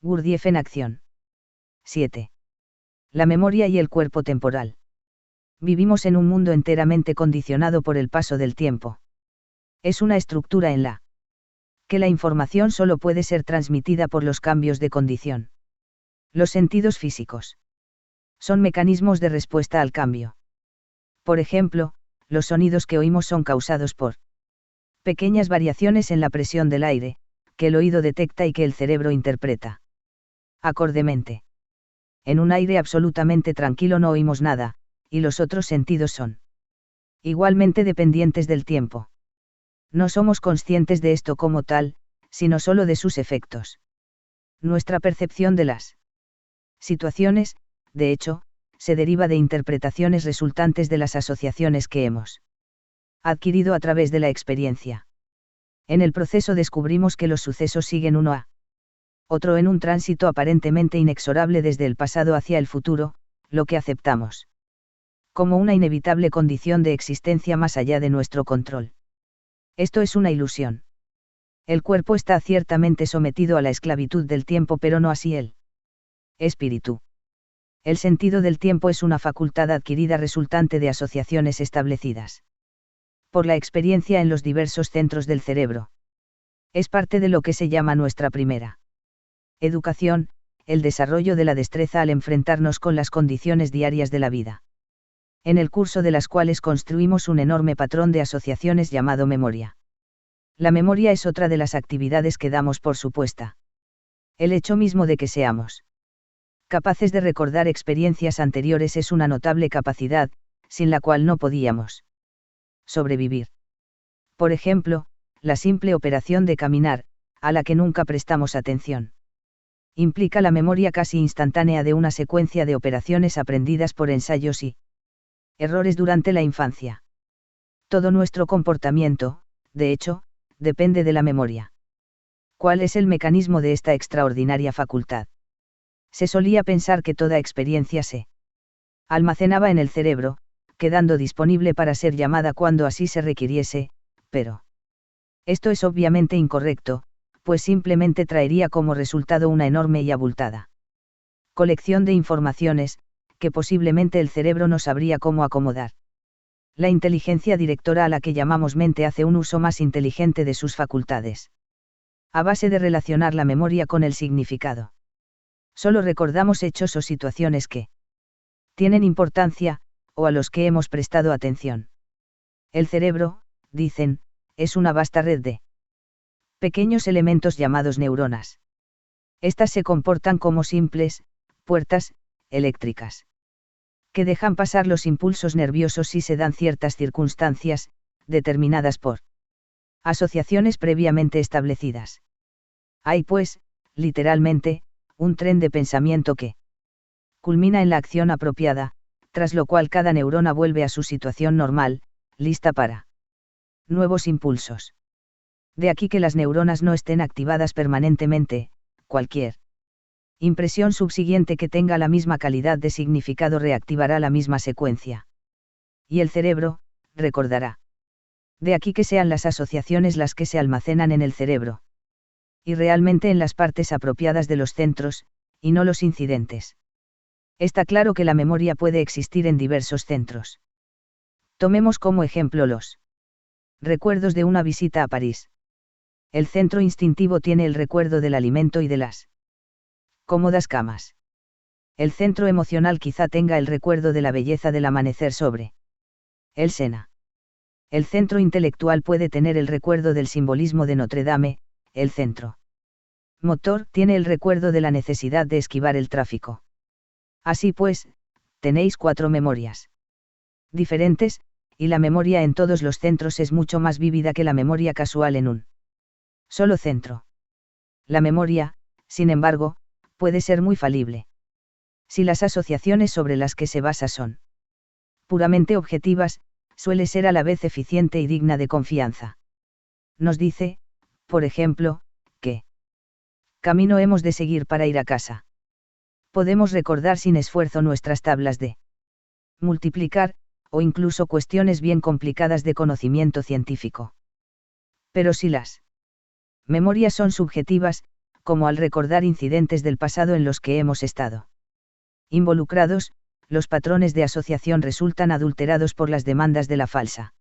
Gurdjieff en acción. 7. La memoria y el cuerpo temporal. Vivimos en un mundo enteramente condicionado por el paso del tiempo. Es una estructura en la que la información solo puede ser transmitida por los cambios de condición. Los sentidos físicos son mecanismos de respuesta al cambio. Por ejemplo, los sonidos que oímos son causados por pequeñas variaciones en la presión del aire, que el oído detecta y que el cerebro interpreta acordemente. En un aire absolutamente tranquilo no oímos nada, y los otros sentidos son igualmente dependientes del tiempo. No somos conscientes de esto como tal, sino solo de sus efectos. Nuestra percepción de las situaciones, de hecho, se deriva de interpretaciones resultantes de las asociaciones que hemos adquirido a través de la experiencia. En el proceso descubrimos que los sucesos siguen uno a otro en un tránsito aparentemente inexorable desde el pasado hacia el futuro, lo que aceptamos como una inevitable condición de existencia más allá de nuestro control. Esto es una ilusión. El cuerpo está ciertamente sometido a la esclavitud del tiempo, pero no así el espíritu. El sentido del tiempo es una facultad adquirida resultante de asociaciones establecidas por la experiencia en los diversos centros del cerebro. Es parte de lo que se llama nuestra primera educación, el desarrollo de la destreza al enfrentarnos con las condiciones diarias de la vida, en el curso de las cuales construimos un enorme patrón de asociaciones llamado memoria. La memoria es otra de las actividades que damos por supuesta. El hecho mismo de que seamos capaces de recordar experiencias anteriores es una notable capacidad, sin la cual no podíamos sobrevivir. Por ejemplo, la simple operación de caminar, a la que nunca prestamos atención, implica la memoria casi instantánea de una secuencia de operaciones aprendidas por ensayos y errores durante la infancia. Todo nuestro comportamiento, de hecho, depende de la memoria. ¿Cuál es el mecanismo de esta extraordinaria facultad? Se solía pensar que toda experiencia se almacenaba en el cerebro, quedando disponible para ser llamada cuando así se requiriese, pero esto es obviamente incorrecto, pues simplemente traería como resultado una enorme y abultada colección de informaciones, que posiblemente el cerebro no sabría cómo acomodar. La inteligencia directora a la que llamamos mente hace un uso más inteligente de sus facultades, a base de relacionar la memoria con el significado. Solo recordamos hechos o situaciones que tienen importancia, o a los que hemos prestado atención. El cerebro, dicen, es una vasta red de pequeños elementos llamados neuronas. Estas se comportan como simples puertas eléctricas, que dejan pasar los impulsos nerviosos si se dan ciertas circunstancias, determinadas por asociaciones previamente establecidas. Hay pues, literalmente, un tren de pensamiento que culmina en la acción apropiada, tras lo cual cada neurona vuelve a su situación normal, lista para nuevos impulsos. De aquí que las neuronas no estén activadas permanentemente, cualquier impresión subsiguiente que tenga la misma calidad de significado reactivará la misma secuencia. Y el cerebro, recordará. De aquí que sean las asociaciones las que se almacenan en el cerebro. Y realmente en las partes apropiadas de los centros, y no los incidentes. Está claro que la memoria puede existir en diversos centros. Tomemos como ejemplo los recuerdos de una visita a París. El centro instintivo tiene el recuerdo del alimento y de las cómodas camas. El centro emocional quizá tenga el recuerdo de la belleza del amanecer sobre el Sena. El centro intelectual puede tener el recuerdo del simbolismo de Notre Dame. El centro motor tiene el recuerdo de la necesidad de esquivar el tráfico. Así pues, tenéis 4 memorias diferentes, y la memoria en todos los centros es mucho más vívida que la memoria casual en un solo centro. La memoria, sin embargo, puede ser muy falible. Si las asociaciones sobre las que se basa son puramente objetivas, suele ser a la vez eficiente y digna de confianza. Nos dice, por ejemplo, qué camino hemos de seguir para ir a casa. Podemos recordar sin esfuerzo nuestras tablas de multiplicar, o incluso cuestiones bien complicadas de conocimiento científico. Pero si las memorias son subjetivas, como al recordar incidentes del pasado en los que hemos estado involucrados, los patrones de asociación resultan adulterados por las demandas de la falsa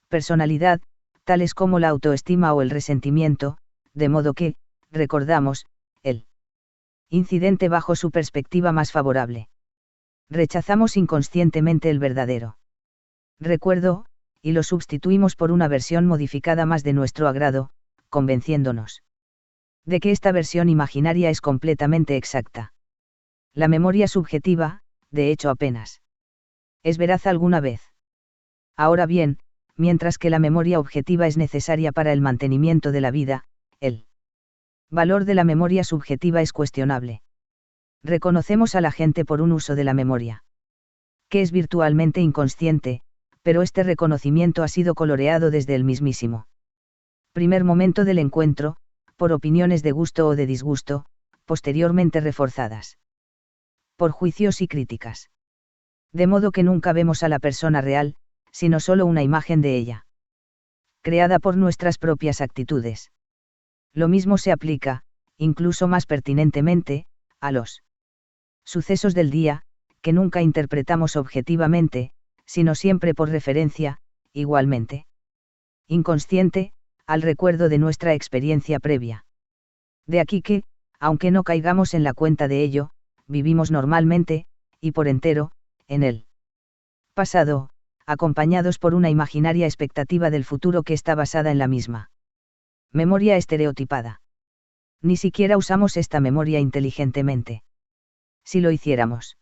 personalidad, tales como la autoestima o el resentimiento, de modo que, recordamos, el incidente bajo su perspectiva más favorable. Rechazamos inconscientemente el verdadero recuerdo, y lo sustituimos por una versión modificada más de nuestro agrado, convenciéndonos de que esta versión imaginaria es completamente exacta. La memoria subjetiva, de hecho apenas es veraz alguna vez. Ahora bien, mientras que la memoria objetiva es necesaria para el mantenimiento de la vida, el valor de la memoria subjetiva es cuestionable. Reconocemos a la gente por un uso de la memoria que es virtualmente inconsciente, pero este reconocimiento ha sido coloreado desde el mismísimo primer momento del encuentro, por opiniones de gusto o de disgusto, posteriormente reforzadas por juicios y críticas. De modo que nunca vemos a la persona real, sino solo una imagen de ella, creada por nuestras propias actitudes. Lo mismo se aplica, incluso más pertinentemente, a los sucesos del día, que nunca interpretamos objetivamente, sino siempre por referencia, igualmente inconsciente, al recuerdo de nuestra experiencia previa. De aquí que, aunque no caigamos en la cuenta de ello, vivimos normalmente, y por entero, en el pasado, acompañados por una imaginaria expectativa del futuro que está basada en la misma memoria estereotipada. Ni siquiera usamos esta memoria inteligentemente. Si lo hiciéramos,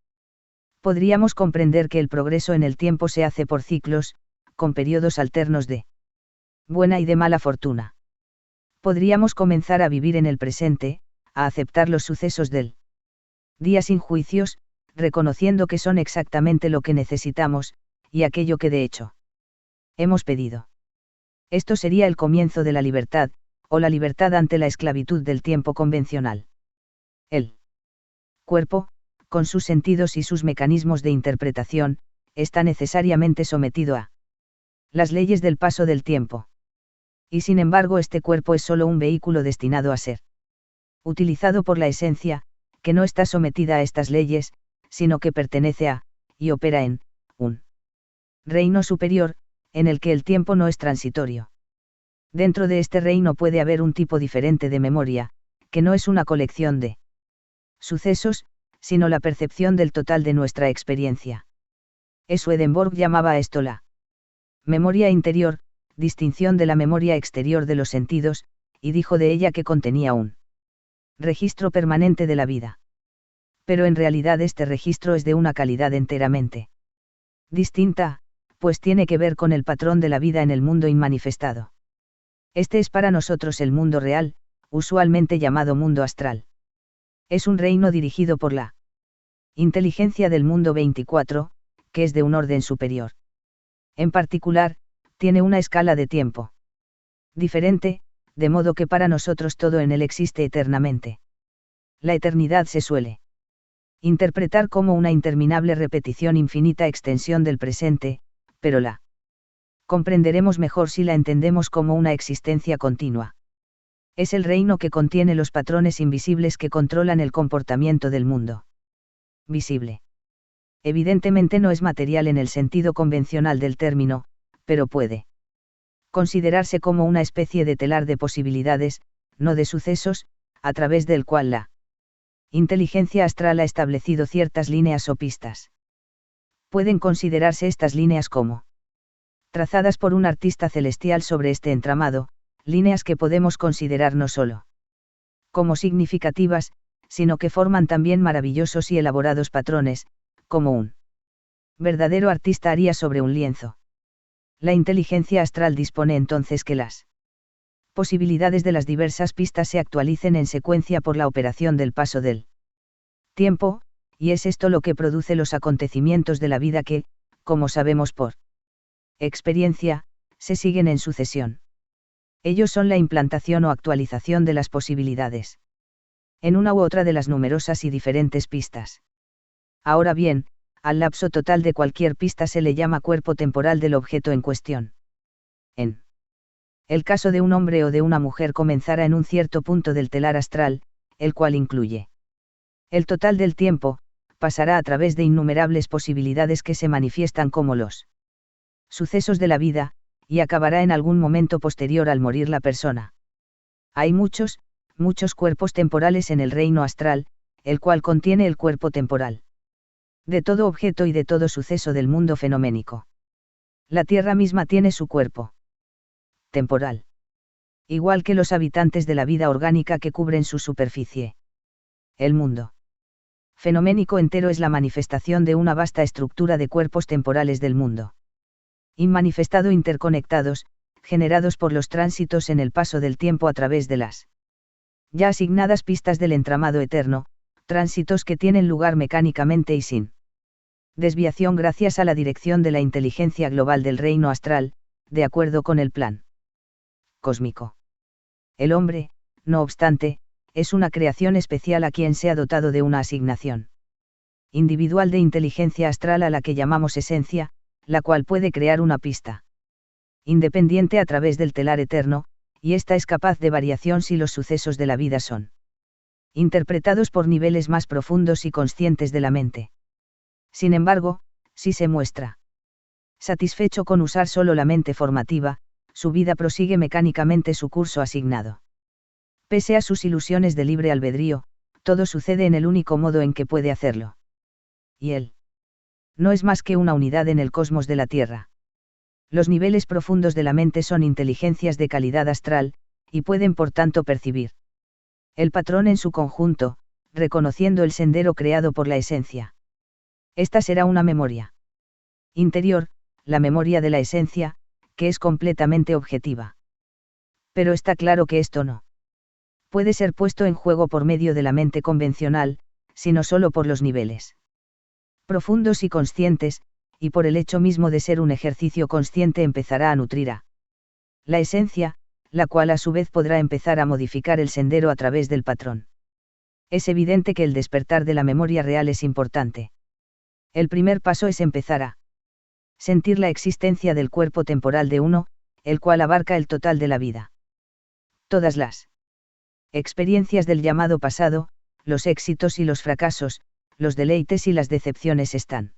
podríamos comprender que el progreso en el tiempo se hace por ciclos, con periodos alternos de buena y de mala fortuna. Podríamos comenzar a vivir en el presente, a aceptar los sucesos del día sin juicios, reconociendo que son exactamente lo que necesitamos, y aquello que de hecho hemos pedido. Esto sería el comienzo de la libertad, o la libertad ante la esclavitud del tiempo convencional. El cuerpo, con sus sentidos y sus mecanismos de interpretación, está necesariamente sometido a las leyes del paso del tiempo. Y sin embargo este cuerpo es solo un vehículo destinado a ser utilizado por la esencia, que no está sometida a estas leyes, sino que pertenece a, y opera en, un reino superior, en el que el tiempo no es transitorio. Dentro de este reino puede haber un tipo diferente de memoria, que no es una colección de sucesos, sino la percepción del total de nuestra experiencia. Swedenborg llamaba a esto la memoria interior, distinción de la memoria exterior de los sentidos, y dijo de ella que contenía un registro permanente de la vida. Pero en realidad este registro es de una calidad enteramente distinta, pues tiene que ver con el patrón de la vida en el mundo inmanifestado. Este es para nosotros el mundo real, usualmente llamado mundo astral. Es un reino dirigido por la inteligencia del mundo 24, que es de un orden superior. En particular, tiene una escala de tiempo diferente, de modo que para nosotros todo en él existe eternamente. La eternidad se suele interpretar como una interminable repetición infinita extensión del presente, pero la comprenderemos mejor si la entendemos como una existencia continua. Es el reino que contiene los patrones invisibles que controlan el comportamiento del mundo visible. Evidentemente no es material en el sentido convencional del término, pero puede considerarse como una especie de telar de posibilidades, no de sucesos, a través del cual la inteligencia astral ha establecido ciertas líneas o pistas. Pueden considerarse estas líneas como trazadas por un artista celestial sobre este entramado, líneas que podemos considerar no solo como significativas, sino que forman también maravillosos y elaborados patrones, como un verdadero artista haría sobre un lienzo. La inteligencia astral dispone entonces que las posibilidades de las diversas pistas se actualicen en secuencia por la operación del paso del tiempo, y es esto lo que produce los acontecimientos de la vida que, como sabemos por experiencia, se siguen en sucesión. Ellos son la implantación o actualización de las posibilidades en una u otra de las numerosas y diferentes pistas. Ahora bien, al lapso total de cualquier pista se le llama cuerpo temporal del objeto en cuestión. En El caso de un hombre o de una mujer comenzará en un cierto punto del telar astral, el cual incluye el total del tiempo, pasará a través de innumerables posibilidades que se manifiestan como los sucesos de la vida, y acabará en algún momento posterior al morir la persona. Hay muchos cuerpos temporales en el reino astral, el cual contiene el cuerpo temporal de todo objeto y de todo suceso del mundo fenoménico. La Tierra misma tiene su cuerpo temporal, igual que los habitantes de la vida orgánica que cubren su superficie. El mundo fenoménico entero es la manifestación de una vasta estructura de cuerpos temporales del mundo inmanifestado interconectados, generados por los tránsitos en el paso del tiempo a través de las ya asignadas pistas del entramado eterno, tránsitos que tienen lugar mecánicamente y sin desviación gracias a la dirección de la inteligencia global del reino astral, de acuerdo con el plan cósmico. El hombre, no obstante, es una creación especial a quien se ha dotado de una asignación individual de inteligencia astral a la que llamamos esencia, la cual puede crear una pista independiente a través del telar eterno, y ésta es capaz de variación si los sucesos de la vida son interpretados por niveles más profundos y conscientes de la mente. Sin embargo, si se muestra satisfecho con usar solo la mente formativa, su vida prosigue mecánicamente su curso asignado. Pese a sus ilusiones de libre albedrío, todo sucede en el único modo en que puede hacerlo. Y él no es más que una unidad en el cosmos de la Tierra. Los niveles profundos de la mente son inteligencias de calidad astral, y pueden por tanto percibir el patrón en su conjunto, reconociendo el sendero creado por la esencia. Esta será una memoria interior, la memoria de la esencia, que es completamente objetiva. Pero está claro que esto no puede ser puesto en juego por medio de la mente convencional, sino solo por los niveles profundos y conscientes, y por el hecho mismo de ser un ejercicio consciente empezará a nutrir a la esencia, la cual a su vez podrá empezar a modificar el sendero a través del patrón. Es evidente que el despertar de la memoria real es importante. El primer paso es empezar a sentir la existencia del cuerpo temporal de uno, el cual abarca el total de la vida. Todas las experiencias del llamado pasado, los éxitos y los fracasos, los deleites y las decepciones están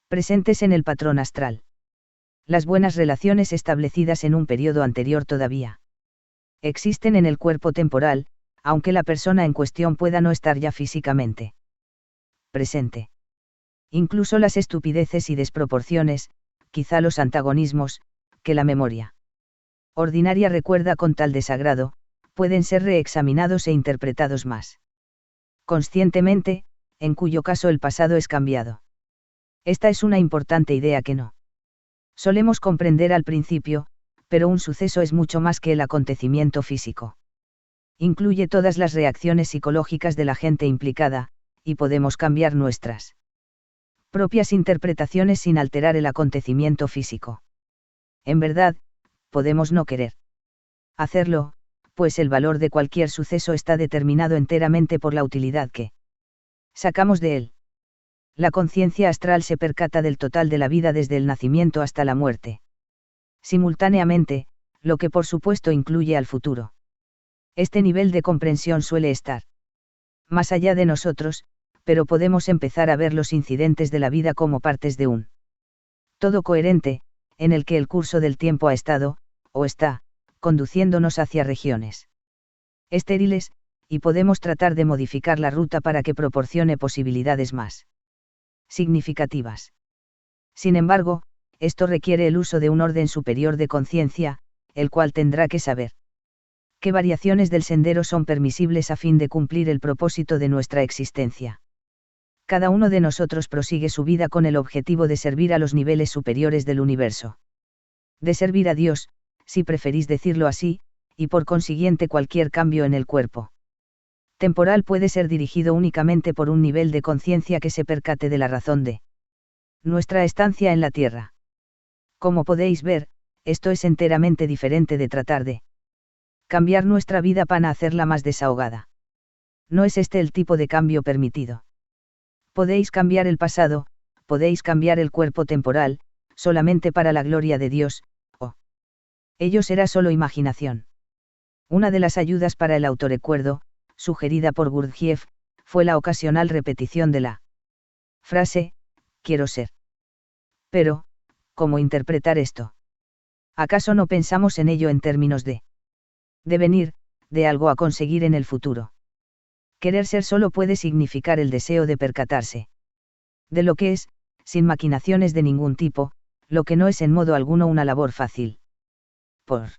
presentes en el patrón astral. Las buenas relaciones establecidas en un periodo anterior todavía existen en el cuerpo temporal, aunque la persona en cuestión pueda no estar ya físicamente presente. Incluso las estupideces y desproporciones, quizá los antagonismos, que la memoria ordinaria recuerda con tal desagrado, pueden ser reexaminados e interpretados más conscientemente, en cuyo caso el pasado es cambiado. Esta es una importante idea que no solemos comprender al principio, pero un suceso es mucho más que el acontecimiento físico. Incluye todas las reacciones psicológicas de la gente implicada, y podemos cambiar nuestras propias interpretaciones sin alterar el acontecimiento físico. En verdad, podemos no querer hacerlo, pues el valor de cualquier suceso está determinado enteramente por la utilidad que sacamos de él. La conciencia astral se percata del total de la vida desde el nacimiento hasta la muerte. Simultáneamente, lo que por supuesto incluye al futuro. Este nivel de comprensión suele estar más allá de nosotros, pero podemos empezar a ver los incidentes de la vida como partes de un todo coherente, en el que el curso del tiempo ha estado, o está, conduciéndonos hacia regiones estériles, y podemos tratar de modificar la ruta para que proporcione posibilidades más significativas. Sin embargo, esto requiere el uso de un orden superior de conciencia, el cual tendrá que saber qué variaciones del sendero son permisibles a fin de cumplir el propósito de nuestra existencia. Cada uno de nosotros prosigue su vida con el objetivo de servir a los niveles superiores del universo. De servir a Dios, si preferís decirlo así, y por consiguiente cualquier cambio en el cuerpo temporal puede ser dirigido únicamente por un nivel de conciencia que se percate de la razón de nuestra estancia en la Tierra. Como podéis ver, esto es enteramente diferente de tratar de cambiar nuestra vida para hacerla más desahogada. No es este el tipo de cambio permitido. Podéis cambiar el pasado, podéis cambiar el cuerpo temporal, solamente para la gloria de Dios, o Ello será solo imaginación. Una de las ayudas para el autorrecuerdo, sugerida por Gurdjieff, fue la ocasional repetición de la frase, quiero ser. Pero, ¿cómo interpretar esto? ¿Acaso no pensamos en ello en términos de devenir, de algo a conseguir en el futuro? Querer ser solo puede significar el deseo de percatarse de lo que es, sin maquinaciones de ningún tipo, lo que no es en modo alguno una labor fácil. Por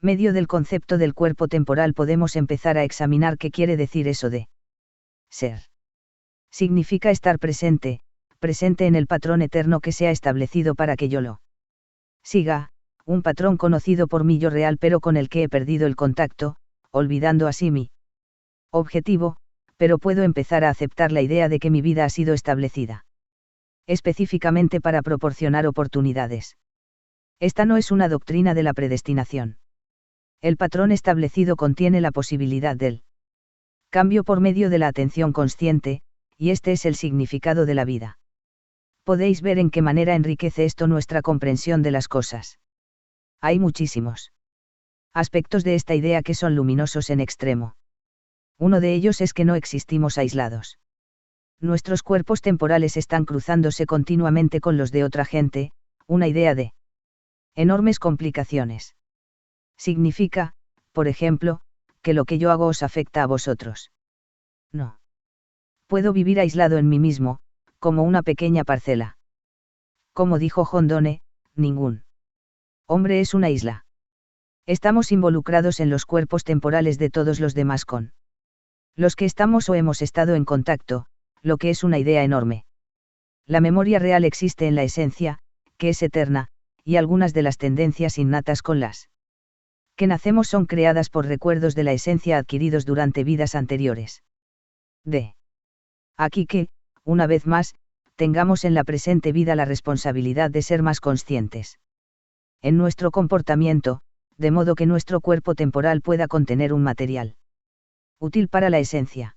medio del concepto del cuerpo temporal podemos empezar a examinar qué quiere decir eso de ser. Significa estar presente, presente en el patrón eterno que se ha establecido para que yo lo siga, un patrón conocido por mí yo real pero con el que he perdido el contacto, olvidando así mi objetivo, pero puedo empezar a aceptar la idea de que mi vida ha sido establecida específicamente para proporcionar oportunidades. Esta no es una doctrina de la predestinación. El patrón establecido contiene la posibilidad del cambio por medio de la atención consciente, y este es el significado de la vida. Podéis ver en qué manera enriquece esto nuestra comprensión de las cosas. Hay muchísimos aspectos de esta idea que son luminosos en extremo. Uno de ellos es que no existimos aislados. Nuestros cuerpos temporales están cruzándose continuamente con los de otra gente, una idea de enormes complicaciones. Significa, por ejemplo, que lo que yo hago os afecta a vosotros. No. Puedo vivir aislado en mí mismo, como una pequeña parcela. Como dijo John Donne, ningún hombre es una isla. Estamos involucrados en los cuerpos temporales de todos los demás con los que estamos o hemos estado en contacto, lo que es una idea enorme. La memoria real existe en la esencia, que es eterna, y algunas de las tendencias innatas con las que nacemos son creadas por recuerdos de la esencia adquiridos durante vidas anteriores. De aquí que, una vez más, tengamos en la presente vida la responsabilidad de ser más conscientes en nuestro comportamiento, de modo que nuestro cuerpo temporal pueda contener un material útil para la esencia.